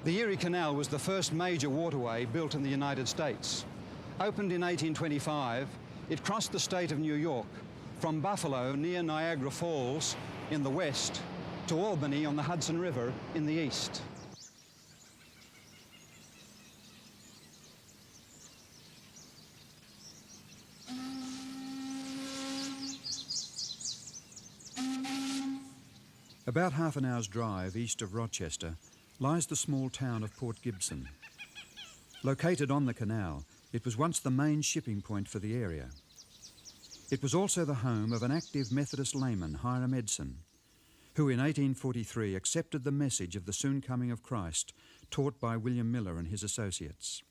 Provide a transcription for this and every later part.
The Erie Canal was the first major waterway built in the United States. Opened in 1825, it crossed the state of New York from Buffalo near Niagara Falls in the west to Albany on the Hudson River in the east. About half an hour's drive east of Rochester lies the small town of Port Gibson. Located on the canal, it was once the main shipping point for the area. It was also the home of an active Methodist layman, Hiram Edson, who in 1843 accepted the message of the soon coming of Christ taught by William Miller and his associates.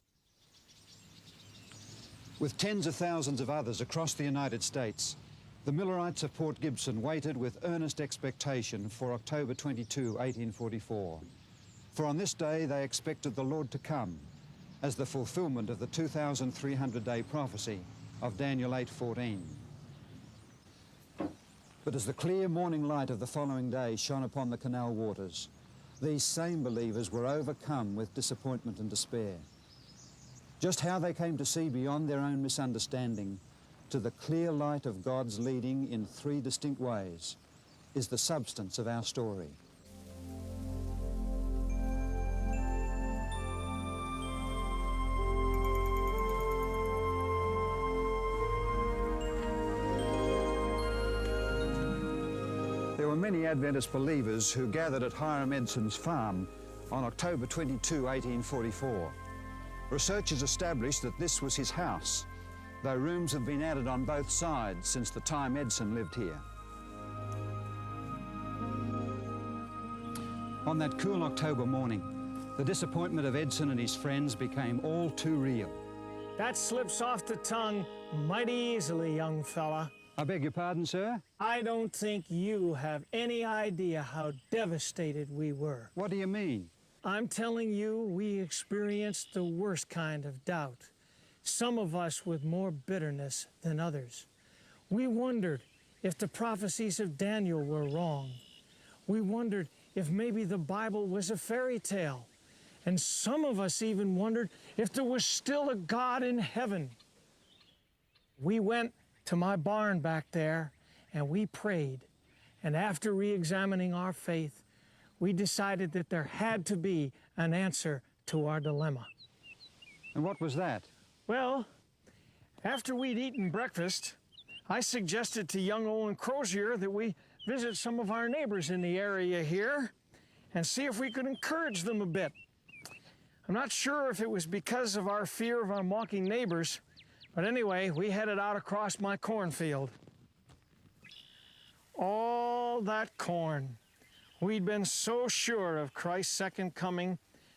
With tens of thousands of others across the United States, the Millerites of Port Gibson waited with earnest expectation for October 22, 1844. For on this day they expected the Lord to come as the fulfillment of the 2,300-day prophecy of Daniel 8:14. But as the clear morning light of the following day shone upon the canal waters, these same believers were overcome with disappointment and despair. Just how they came to see beyond their own misunderstanding to the clear light of God's leading in three distinct ways is the substance of our story. There were many Adventist believers who gathered at Hiram Edson's farm on October 22, 1844. Researchers established that this was his house, though rooms have been added on both sides since the time Edson lived here. On that cool October morning, the disappointment of Edson and his friends became all too real. That slips off the tongue mighty easily, young fella. I beg your pardon, sir? I don't think you have any idea how devastated we were. What do you mean? I'm telling you, we experienced the worst kind of doubt. Some of us with more bitterness than others. We wondered if the prophecies of Daniel were wrong. We wondered if maybe the Bible was a fairy tale. And some of us even wondered if there was still a God in heaven. We went to my barn back there and we prayed. And after re-examining our faith, we decided that there had to be an answer to our dilemma. And what was that? Well, after we'd eaten breakfast, I suggested to young Olin Crozier that we visit some of our neighbors in the area here and see if we could encourage them a bit. I'm not sure if it was because of our fear of our mocking neighbors, but anyway, we headed out across my cornfield. All that corn. We'd been so sure of Christ's second coming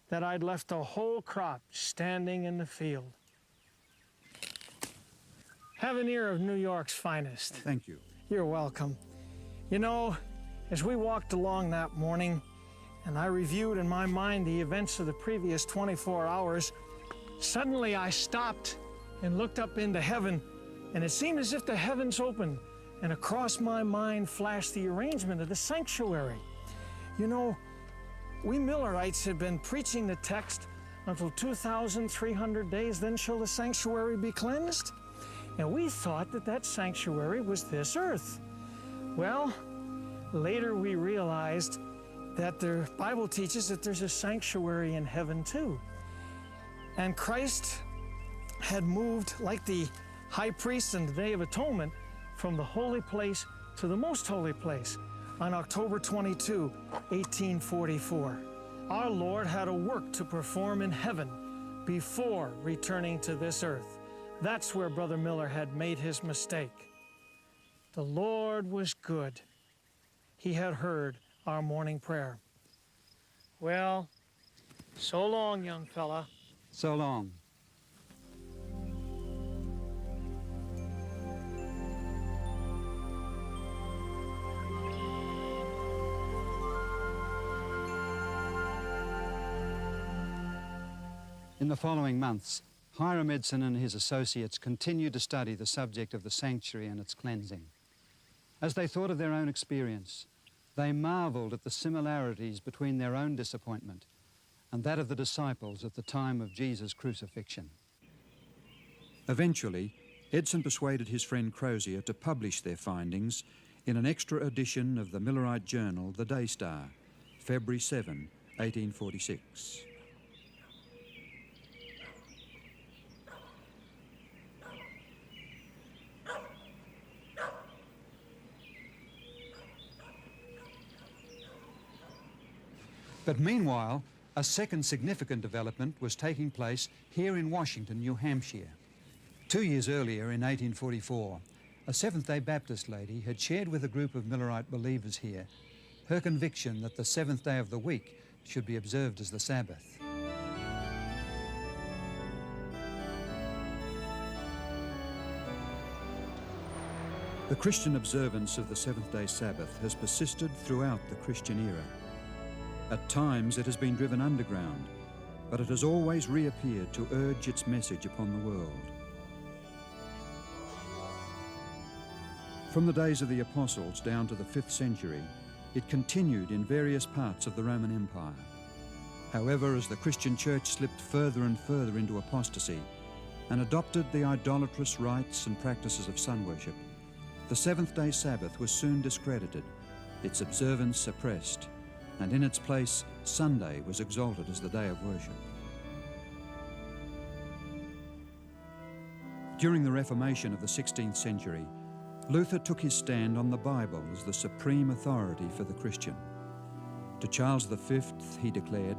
that I'd left the whole crop standing in the field. Have an ear of New York's finest. Thank you. You're welcome. You know, as we walked along that morning, and I reviewed in my mind the events of the previous 24 hours, suddenly I stopped and looked up into heaven, and it seemed as if the heavens opened, and across my mind flashed the arrangement of the sanctuary. You know, we Millerites had been preaching the text until 2,300 days, then shall the sanctuary be cleansed. And we thought that that sanctuary was this earth. Well, later we realized that the Bible teaches that there's a sanctuary in heaven too. And Christ had moved like the high priest in the Day of Atonement from the holy place to the most holy place on October 22, 1844. Our Lord had a work to perform in heaven before returning to this earth. That's where Brother Miller had made his mistake. The Lord was good. He had heard our morning prayer. Well, so long, young fella. So long. In the following months, Hiram Edson and his associates continued to study the subject of the sanctuary and its cleansing. As they thought of their own experience, they marveled at the similarities between their own disappointment and that of the disciples at the time of Jesus' crucifixion. Eventually, Edson persuaded his friend Crozier to publish their findings in an extra edition of the Millerite journal, The Day Star, February 7, 1846. But meanwhile, a second significant development was taking place here in Washington, New Hampshire. 2 years earlier, in 1844, a Seventh-day Baptist lady had shared with a group of Millerite believers here her conviction that the seventh day of the week should be observed as the Sabbath. The Christian observance of the seventh-day Sabbath has persisted throughout the Christian era. At times it has been driven underground, but it has always reappeared to urge its message upon the world. From the days of the Apostles down to the 5th century, it continued in various parts of the Roman Empire. However, as the Christian Church slipped further and further into apostasy and adopted the idolatrous rites and practices of sun worship, the seventh-day Sabbath was soon discredited, its observance suppressed, and in its place, Sunday was exalted as the day of worship. During the Reformation of the 16th century, Luther took his stand on the Bible as the supreme authority for the Christian. To Charles V, he declared,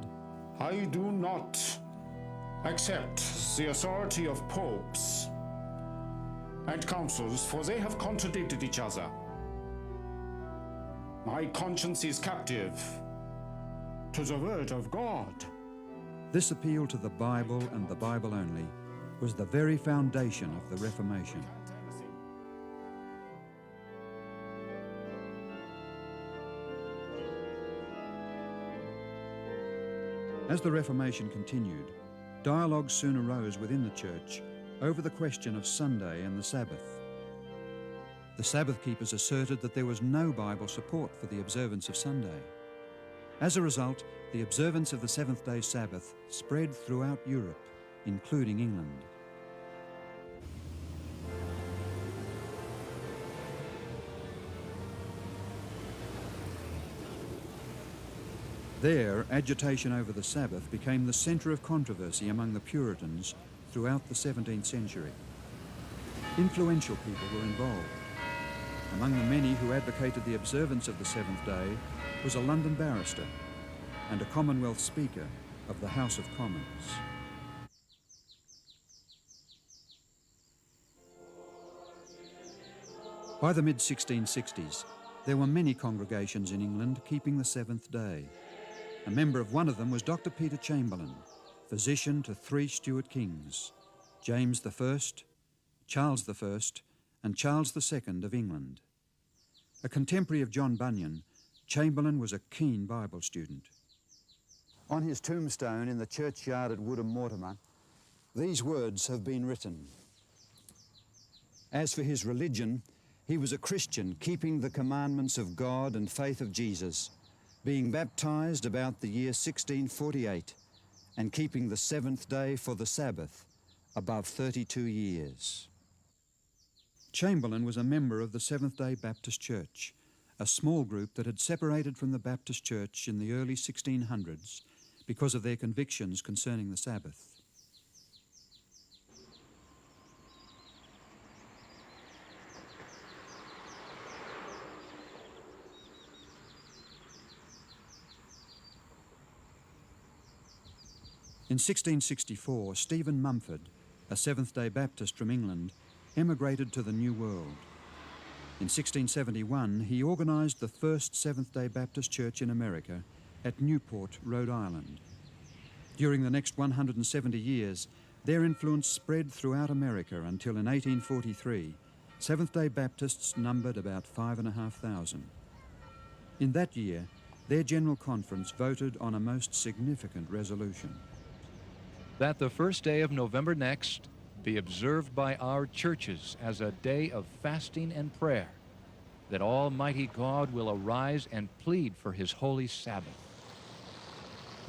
I do not accept the authority of popes and councils, for they have contradicted each other. My conscience is captive to the word of God. This appeal to the Bible and the Bible only was the very foundation of the Reformation. As the Reformation continued, dialogues soon arose within the Church over the question of Sunday and the Sabbath. The Sabbath keepers asserted that there was no Bible support for the observance of Sunday. As a result, the observance of the seventh-day Sabbath spread throughout Europe, including England. There, agitation over the Sabbath became the centre of controversy among the Puritans throughout the 17th century. Influential people were involved. Among the many who advocated the observance of the seventh day was a London barrister and a Commonwealth Speaker of the House of Commons. By the mid-1660s, there were many congregations in England keeping the seventh day. A member of one of them was Dr. Peter Chamberlain, physician to 3 Stuart kings, James I, Charles I, and Charles II of England. A contemporary of John Bunyan, Chamberlain was a keen Bible student. On his tombstone in the churchyard at Woodham Mortimer, these words have been written. As for his religion, he was a Christian, keeping the commandments of God and faith of Jesus, being baptized about the year 1648, and keeping the seventh day for the Sabbath above 32 years. Chamberlain was a member of the Seventh-day Baptist Church, a small group that had separated from the Baptist Church in the early 1600s because of their convictions concerning the Sabbath. In 1664, Stephen Mumford, a Seventh-day Baptist from England, emigrated to the New World. In 1671, he organised the first Seventh-day Baptist Church in America at Newport, Rhode Island. During the next 170 years, their influence spread throughout America until in 1843, Seventh-day Baptists numbered about 5,500. In that year, their General Conference voted on a most significant resolution. That the first day of November next be observed by our churches as a day of fasting and prayer, that Almighty God will arise and plead for his holy Sabbath.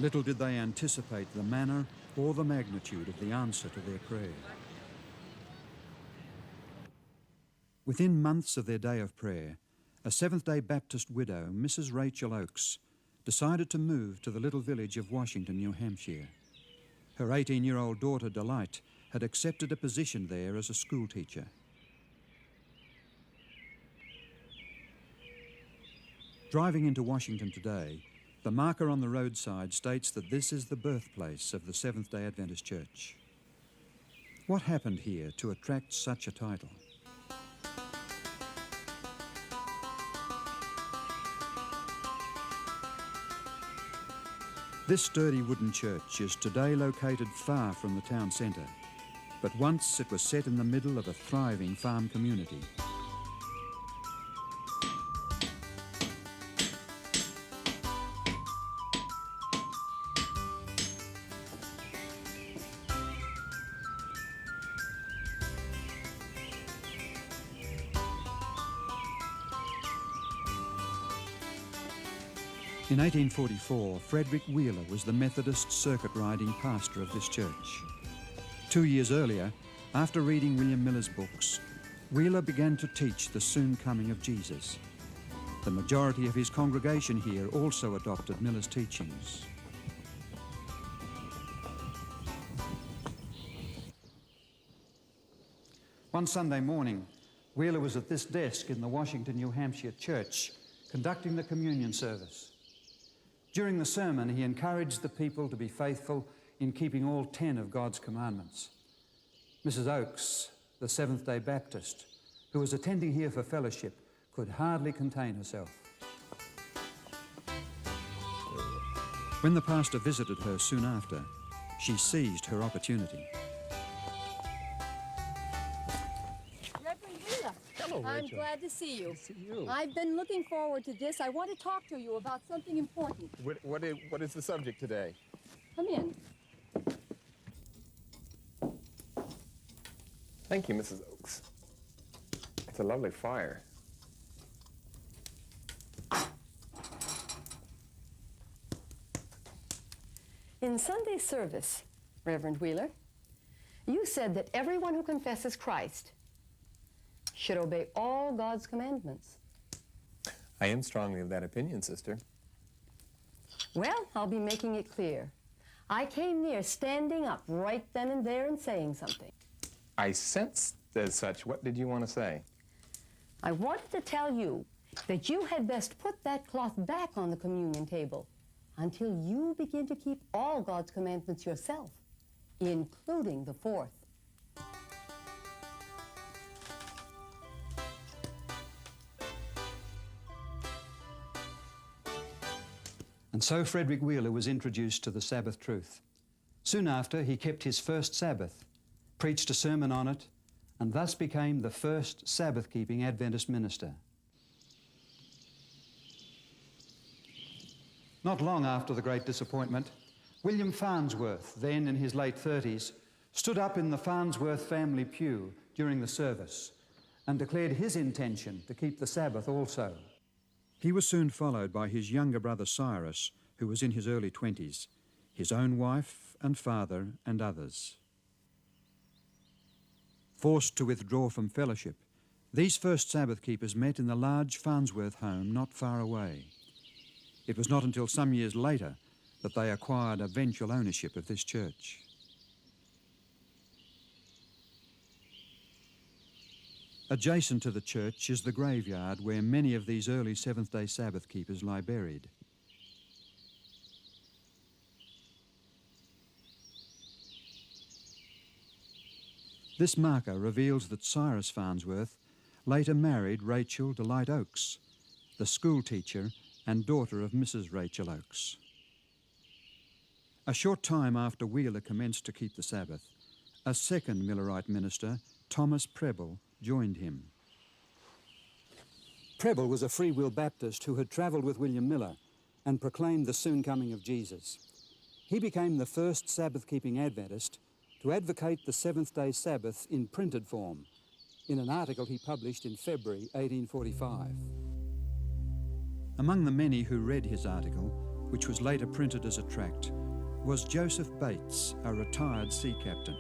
Little did they anticipate the manner or the magnitude of the answer to their prayer. Within months of their day of prayer, a Seventh-day Baptist widow, Mrs. Rachel Oakes, decided to move to the little village of Washington, New Hampshire. Her 18-year-old daughter, Delight, had accepted a position there as a schoolteacher. Driving into Washington today, the marker on the roadside states that this is the birthplace of the Seventh-day Adventist Church. What happened here to attract such a title? This sturdy wooden church is today located far from the town centre, but once it was set in the middle of a thriving farm community. In 1844, Frederick Wheeler was the Methodist circuit-riding pastor of this church. 2 years earlier, after reading William Miller's books, Wheeler began to teach the soon coming of Jesus. The majority of his congregation here also adopted Miller's teachings. One Sunday morning, Wheeler was at this desk in the Washington, New Hampshire church, conducting the communion service. During the sermon, he encouraged the people to be faithful in keeping all 10 of God's commandments. Mrs. Oakes, the Seventh-day Baptist, who was attending here for fellowship, could hardly contain herself. When the pastor visited her soon after, she seized her opportunity. Reverend Wheeler. Hello, Rachel. I'm glad to see you. Good to see you. I've been looking forward to this. I want to talk to you about something important. What is the subject today? Come in. Thank you, Mrs. Oakes. It's a lovely fire. In Sunday service, Reverend Wheeler, you said that everyone who confesses Christ should obey all God's commandments. I am strongly of that opinion, sister. Well, I'll be making it clear. I came near standing up right then and there and saying something. I sensed as such. What did you want to say? I wanted to tell you that you had best put that cloth back on the communion table until you begin to keep all God's commandments yourself, including the fourth. And so Frederick Wheeler was introduced to the Sabbath truth. Soon after, he kept his first Sabbath, preached a sermon on it, and thus became the first Sabbath-keeping Adventist minister. Not long after the Great Disappointment, William Farnsworth, then in his late 30s, stood up in the Farnsworth family pew during the service and declared his intention to keep the Sabbath also. He was soon followed by his younger brother Cyrus, who was in his early 20s, his own wife and father and others. Forced to withdraw from fellowship, these first Sabbath keepers met in the large Farnsworth home not far away. It was not until some years later that they acquired eventual ownership of this church. Adjacent to the church is the graveyard where many of these early Seventh-day Sabbath keepers lie buried. This marker reveals that Cyrus Farnsworth later married Rachel Delight Oakes, the school teacher and daughter of Mrs. Rachel Oakes. A short time after Wheeler commenced to keep the Sabbath, a second Millerite minister, Thomas Preble, joined him. Preble was a Free Will Baptist who had travelled with William Miller and proclaimed the soon coming of Jesus. He became the first Sabbath-keeping Adventist to advocate the Seventh-day Sabbath in printed form in an article he published in February 1845. Among the many who read his article which was later printed as a tract, was Joseph Bates, a retired sea captain.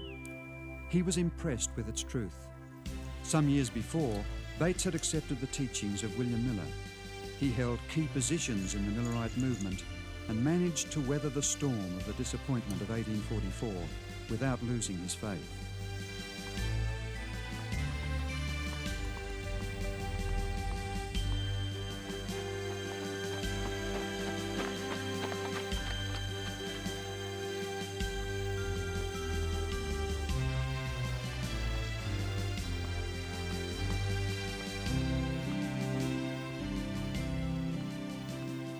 He was impressed with its truth. Some years before, Bates had accepted the teachings of William Miller. He held key positions in the Millerite movement and managed to weather the storm of the disappointment of 1844 without losing his faith.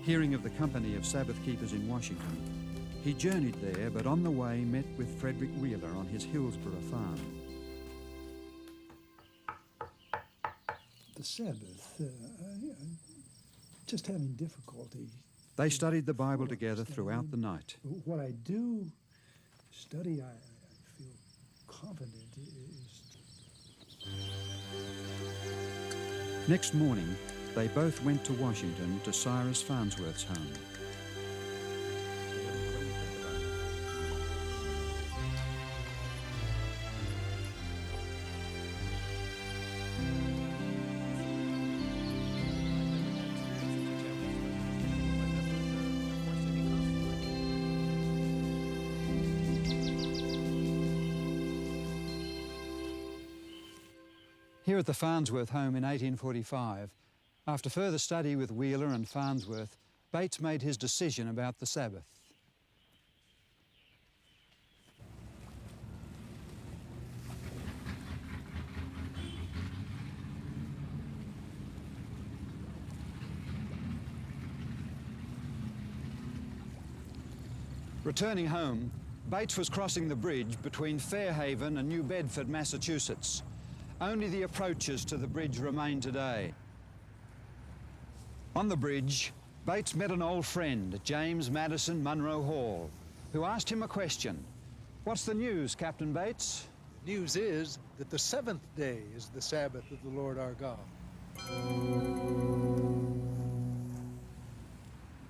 Hearing of the company of Sabbath keepers in Washington, he journeyed there, but on the way met with Frederick Wheeler on his Hillsborough farm. The Sabbath, I'm just having difficulty. They studied the Bible together throughout the night. What I do study, I feel confident is... Next morning, they both went to Washington to Cyrus Farnsworth's home. Here at the Farnsworth home in 1845, after further study with Wheeler and Farnsworth, Bates made his decision about the Sabbath. Returning home, Bates was crossing the bridge between Fairhaven and New Bedford, Massachusetts. Only the approaches to the bridge remain today. On the bridge, Bates met an old friend, James Madison Munro Hall, who asked him a question. "What's the news, Captain Bates?" News is that the seventh day is the Sabbath of the Lord our God.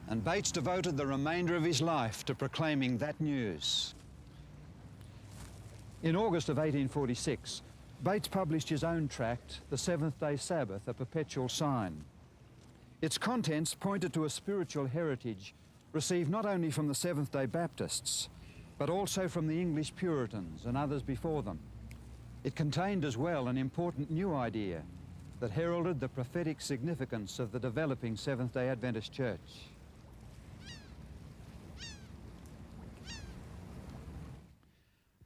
And Bates devoted the remainder of his life to proclaiming that news. In August of 1846, Bates published his own tract, The Seventh-day Sabbath, a Perpetual Sign. Its contents pointed to a spiritual heritage received not only from the Seventh-day Baptists, but also from the English Puritans and others before them. It contained as well an important new idea that heralded the prophetic significance of the developing Seventh-day Adventist Church.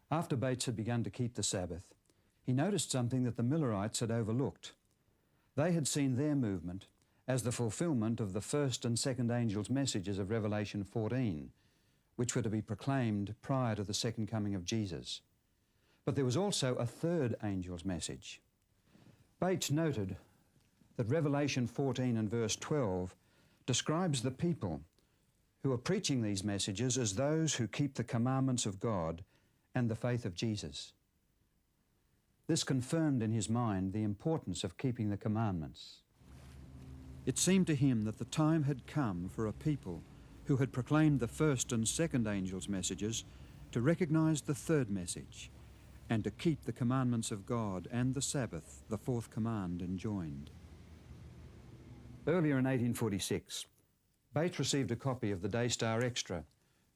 After Bates had begun to keep the Sabbath, he noticed something that the Millerites had overlooked. They had seen their movement as the fulfillment of the first and second angels' messages of Revelation 14, which were to be proclaimed prior to the second coming of Jesus. But there was also a third angel's message. Bates noted that Revelation 14 and verse 12 describes the people who are preaching these messages as those who keep the commandments of God and the faith of Jesus. This confirmed in his mind the importance of keeping the commandments. It seemed to him that the time had come for a people who had proclaimed the first and second angels' messages to recognize the third message and to keep the commandments of God and the Sabbath, the fourth command, enjoined. Earlier in 1846, Bates received a copy of the Daystar Extra,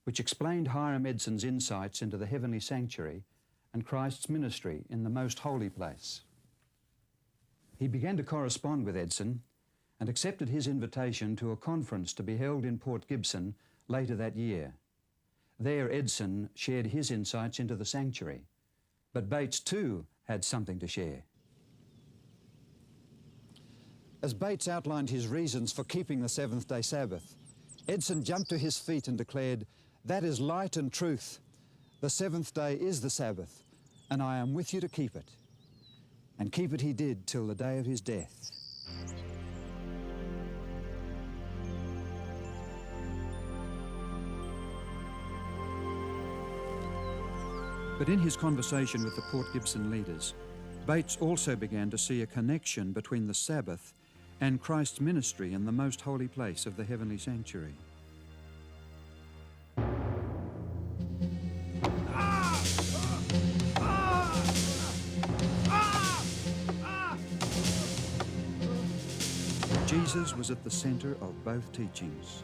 which explained Hiram Edson's insights into the heavenly sanctuary and Christ's ministry in the most holy place. He began to correspond with Edson and accepted his invitation to a conference to be held in Port Gibson later that year. There, Edson shared his insights into the sanctuary, but Bates too had something to share. As Bates outlined his reasons for keeping the seventh-day Sabbath, Edson jumped to his feet and declared, "That is light and truth. The seventh day is the Sabbath, and I am with you to keep it." And keep it he did till the day of his death. But in his conversation with the Port Gibson leaders, Bates also began to see a connection between the Sabbath and Christ's ministry in the most holy place of the heavenly sanctuary. Jesus was at the centre of both teachings.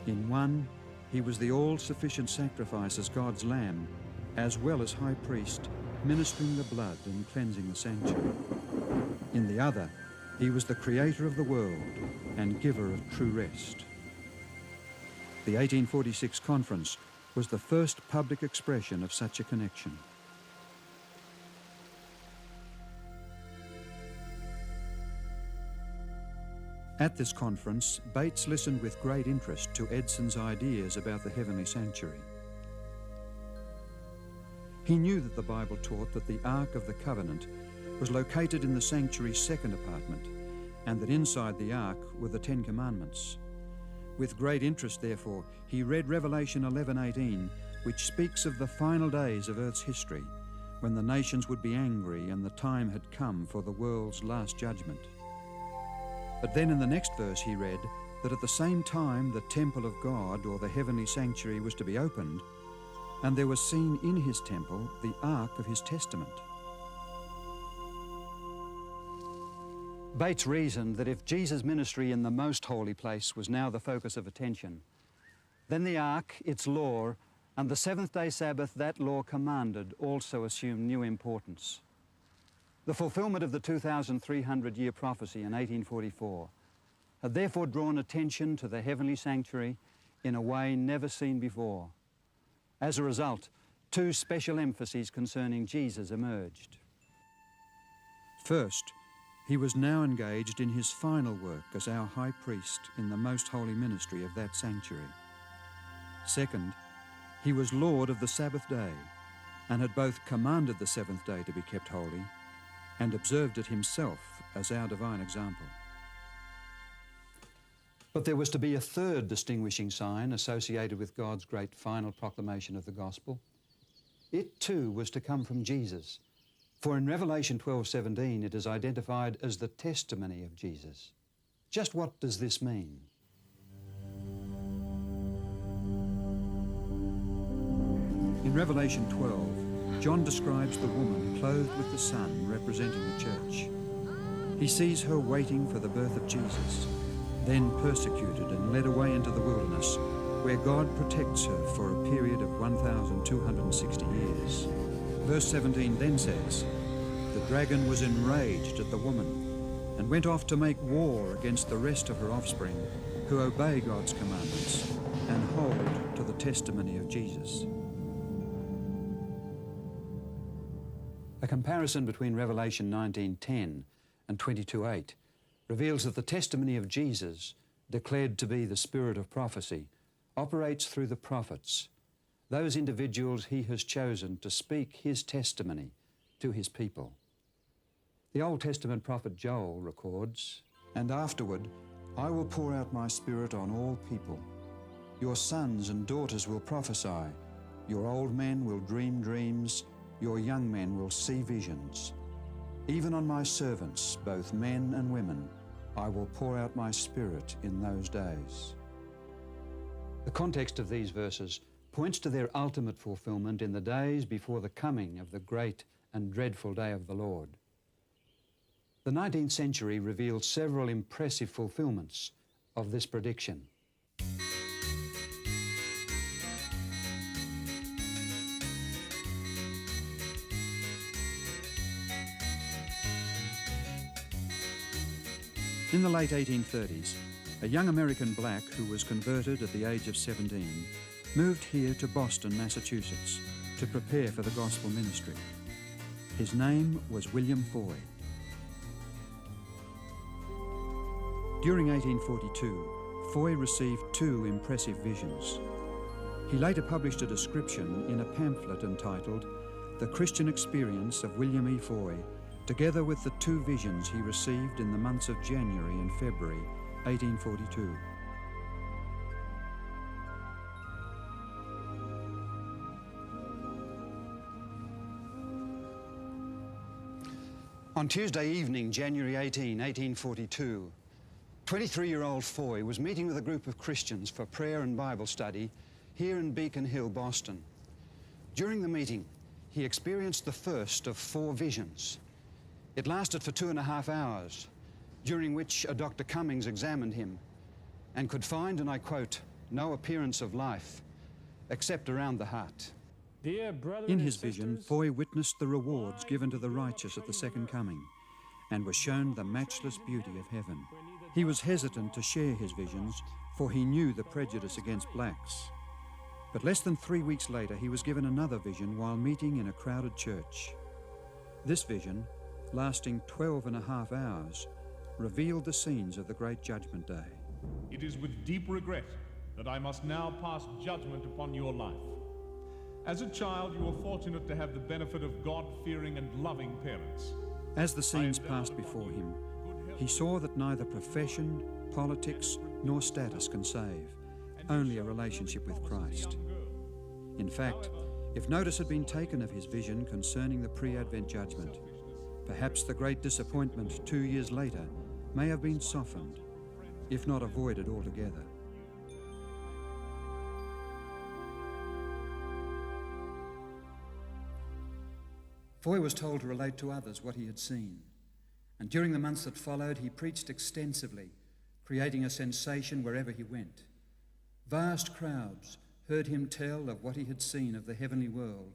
In one, he was the all-sufficient sacrifice as God's Lamb, as well as High Priest, ministering the blood and cleansing the sanctuary. In the other, he was the creator of the world and giver of true rest. The 1846 conference was the first public expression of such a connection. At this conference, Bates listened with great interest to Edson's ideas about the heavenly sanctuary. He knew that the Bible taught that the Ark of the Covenant was located in the sanctuary's second apartment, and that inside the Ark were the Ten Commandments. With great interest, therefore, he read Revelation 11:18, which speaks of the final days of Earth's history, when the nations would be angry and the time had come for the world's last judgment. But then in the next verse he read that at the same time the temple of God, or the heavenly sanctuary, was to be opened, and there was seen in his temple the ark of his testament. Bates reasoned that if Jesus' ministry in the most holy place was now the focus of attention, then the ark, its law, and the seventh-day Sabbath that law commanded also assumed new importance. The fulfillment of the 2,300-year prophecy in 1844 had therefore drawn attention to the heavenly sanctuary in a way never seen before. As a result, two special emphases concerning Jesus emerged. First, he was now engaged in his final work as our high priest in the most holy ministry of that sanctuary. Second, he was Lord of the Sabbath day and had both commanded the seventh day to be kept holy and observed it himself as our divine example. But there was to be a third distinguishing sign associated with God's great final proclamation of the gospel. It too was to come from Jesus, for in Revelation 12:17 it is identified as the testimony of Jesus. Just what does this mean? In Revelation 12, John describes the woman clothed with the sun representing the church. He sees her waiting for the birth of Jesus, then persecuted and led away into the wilderness, where God protects her for a period of 1,260 years. Verse 17 then says, "The dragon was enraged at the woman and went off to make war against the rest of her offspring, who obey God's commandments and hold to the testimony of Jesus." A comparison between Revelation 19:10 and 22:8 reveals that the testimony of Jesus, declared to be the spirit of prophecy, operates through the prophets, those individuals he has chosen to speak his testimony to his people. The Old Testament prophet Joel records, "And afterward I will pour out my spirit on all people. Your sons and daughters will prophesy, your old men will dream dreams, your young men will see visions. Even on my servants, both men and women, I will pour out my spirit in those days." The context of these verses points to their ultimate fulfillment in the days before the coming of the great and dreadful day of the Lord. The 19th century reveals several impressive fulfillments of this prediction. In the late 1830s, a young American black who was converted at the age of 17 moved here to Boston, Massachusetts, to prepare for the gospel ministry. His name was William Foy. During 1842, Foy received two impressive visions. He later published a description in a pamphlet entitled "The Christian Experience of William E. Foy," together with the two visions he received in the months of January and February 1842. On Tuesday evening, January 18, 1842, 23-year-old Foy was meeting with a group of Christians for prayer and Bible study here in Beacon Hill, Boston. During the meeting, he experienced the first of 4 visions. It lasted for 2.5 hours, during which a Dr. Cummings examined him and could find, and I quote, "no appearance of life except around the heart." Dear brothers In and his vision, sisters, Foy witnessed the rewards given to the righteous at the second coming and was shown the matchless beauty of heaven. He was hesitant to share his visions, for he knew the prejudice against blacks. But less than 3 weeks later, he was given another vision while meeting in a crowded church. This vision, lasting 12.5 hours, revealed the scenes of the Great Judgment Day. It is with deep regret that I must now pass judgment upon your life. As a child, you were fortunate to have the benefit of God-fearing and loving parents. As the scenes passed before him, he saw that neither profession, politics, nor status can save, only a relationship with Christ. In fact, if notice had been taken of his vision concerning the pre-Advent judgment, perhaps the great disappointment 2 years later may have been softened, if not avoided altogether. Foy was told to relate to others what he had seen, and during the months that followed, he preached extensively, creating a sensation wherever he went. Vast crowds heard him tell of what he had seen of the heavenly world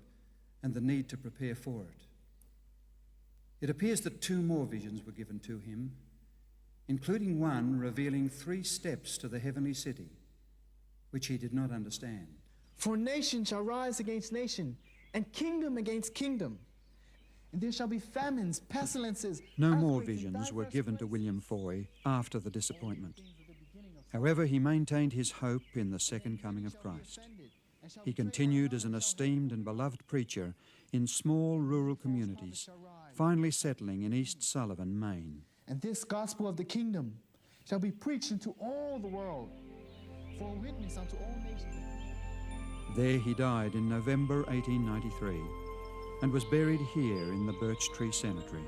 and the need to prepare for it. It appears that 2 more visions were given to him, including one revealing 3 steps to the heavenly city, which he did not understand. For nation shall rise against nation, and kingdom against kingdom. And there shall be famines, pestilences. No more earthquakes, and visions were diverse given to places. William Foy after the disappointment. However, he maintained his hope in the second coming of Christ. He continued as an esteemed and beloved preacher in small rural communities, finally settling in East Sullivan, Maine. And this gospel of the kingdom shall be preached into all the world, for a witness unto all nations. There he died in November 1893 and was buried here in the Birch Tree Cemetery.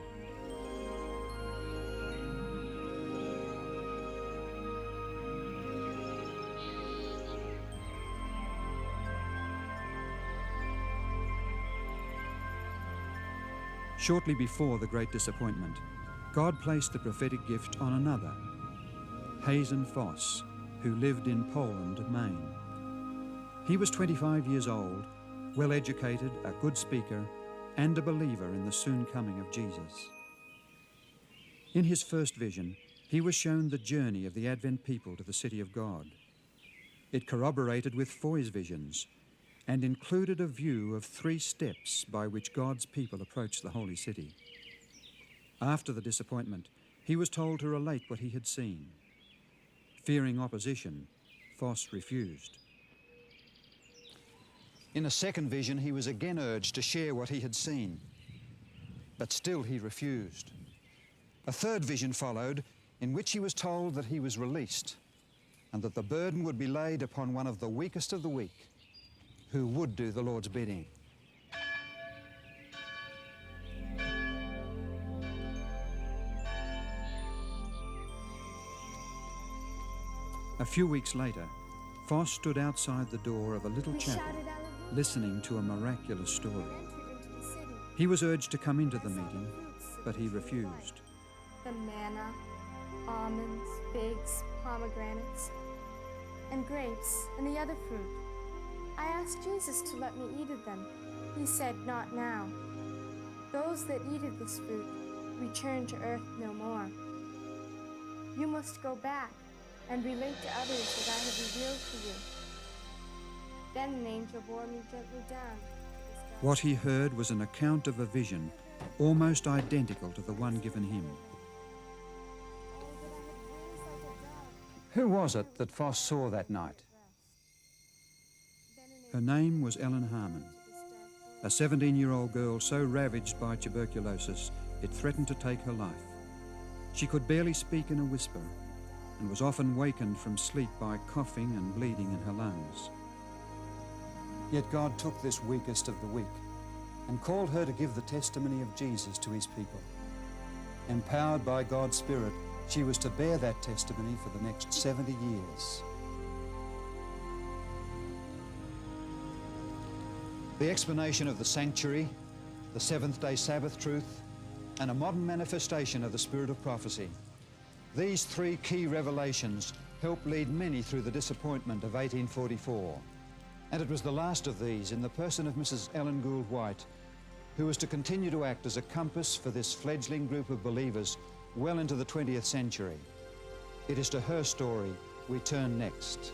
Shortly before the Great Disappointment, God placed the prophetic gift on another, Hazen Foss, who lived in Poland, Maine. He was 25 years old, well-educated, a good speaker, and a believer in the soon coming of Jesus. In his first vision, he was shown the journey of the Advent people to the city of God. It corroborated with Foy's visions and included a view of 3 steps by which God's people approach the holy city. After the disappointment, he was told to relate what he had seen. Fearing opposition, Foss refused. In a second vision, he was again urged to share what he had seen, but still he refused. A third vision followed, in which he was told that he was released and that the burden would be laid upon one of the weakest of the weak, who would do the Lord's bidding. A few weeks later, Foss stood outside the door of a little chapel, listening to a miraculous story. He was urged to come into the meeting, but he refused. The manna, almonds, figs, pomegranates, and grapes, and the other fruit. I asked Jesus to let me eat of them. He said, "Not now. Those that eat of this fruit return to earth no more. You must go back and relate to others that I have revealed to you." Then an angel bore me gently down. What he heard was an account of a vision almost identical to the one given him. Who was it that Foss saw that night? Her name was Ellen Harmon, a 17-year-old girl so ravaged by tuberculosis it threatened to take her life. She could barely speak in a whisper and was often wakened from sleep by coughing and bleeding in her lungs. Yet God took this weakest of the weak and called her to give the testimony of Jesus to his people. Empowered by God's Spirit, she was to bear that testimony for the next 70 years. The explanation of the sanctuary, the seventh-day Sabbath truth, and a modern manifestation of the spirit of prophecy These three key revelations helped lead many through the disappointment of 1844. And it was the last of these, in the person of Mrs. Ellen Gould White, who was to continue to act as a compass for this fledgling group of believers well into the 20th century. It is to her story we turn next.